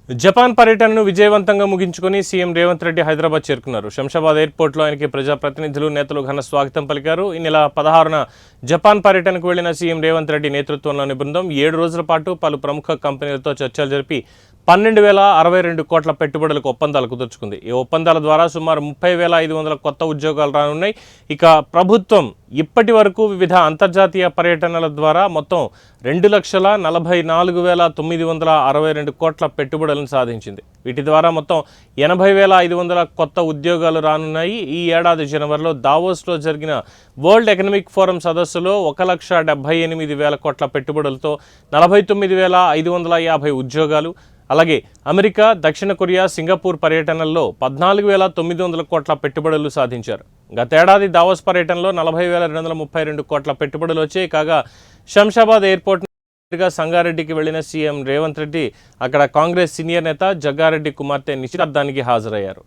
Japan పర్యటనను విజయవంతంగా ముగించుకొని సీఎం రేవంత్ రెడ్డి హైదరాబాద్ చేరుకున్నారు. శంషాబాద్ ఎయిర్పోర్ట్లో ఆయనకి ప్రజాప్రతినిధులు, నేతలు ఘన స్వాగతం పలికారు. ఈ నెల 16న జపాన్ పర్యటనకు వెళ్లిన సీఎం రేవంత్ రెడ్డి నేతృత్వంలోని బృందం 7 రోజుల పాటు పలు ప్రముఖ కంపెనీలతో చర్చలు జరిపి 12,062 కోట్ల పెట్టుబడులకు ఒప్పందాలు కుదుర్చుకుంది. ఈ ఒప్పందాల ద్వారా సుమారు 30,500 కొత్త ఉద్యోగాలు రానున్నాయి. ఇక ప్రభుత్వం ఇప్పటి వరకు వివిధ అంతర్జాతీయ పర్యటనల ద్వారా మొత్తం 2,44,962 కోట్ల పెట్టుబడులను సాధించింది. వీటి ద్వారా మొత్తం 80,500 కొత్త ఉద్యోగాలు రానున్నాయి. ఈ ఏడాది జనవరిలో దావోస్లో జరిగిన వరల్డ్ ఎకనామిక్ ఫోరం సదస్సులో 1,78,000 కోట్ల పెట్టుబడులతో 49,550 ఉద్యోగాలు, అలాగే అమెరికా, దక్షిణ కొరియా, సింగపూర్ పర్యటనల్లో 14,900 కోట్ల పెట్టుబడులు సాధించారు. గతేడాది దావోస్ పర్యటనలో 40,232 కోట్ల పెట్టుబడులు వచ్చాయి. కాగా శంషాబాద్ ఎయిర్పోర్ట్ సంగారెడ్డికి వెళ్లిన సీఎం రేవంత్ రెడ్డి అక్కడ కాంగ్రెస్ సీనియర్ నేత జగ్గారెడ్డి కుమార్తె నిశ్చితార్థానికి హాజరయ్యారు.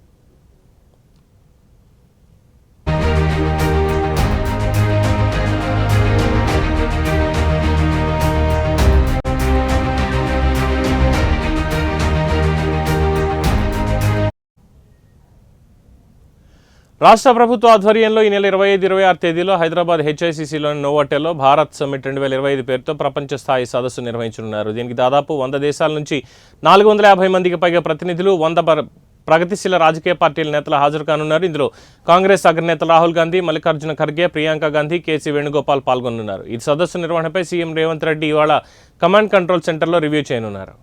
రాష్ట్ర ప్రభుత్వ ఆధ్వర్యంలో ఈ నెల 25-26 తేదీలో హైదరాబాద్ హెచ్ఐసిసిలోని నోవాటెల్లో భారత్ సమ్మిట్ 2025 పేరుతో ప్రపంచ స్థాయి సదస్సు నిర్వహించనున్నారు. దీనికి దాదాపు 100 దేశాల నుంచి 450 మందికి పైగా ప్రతినిధులు, 100 ప్రగతిశీల రాజకీయ పార్టీల నేతలు హాజరు కానున్నారు. ఇందులో కాంగ్రెస్ అగ్రనేత రాహుల్ గాంధీ, మల్లికార్జున ఖర్గే, ప్రియాంక గాంధీ, కేసీ వేణుగోపాల్ పాల్గొనున్నారు. ఈ సదస్సు నిర్వహణపై సీఎం రేవంత్ రెడ్డి ఇవాళ కమాండ్ కంట్రోల్ సెంటర్లో రివ్యూ చేయనున్నారు.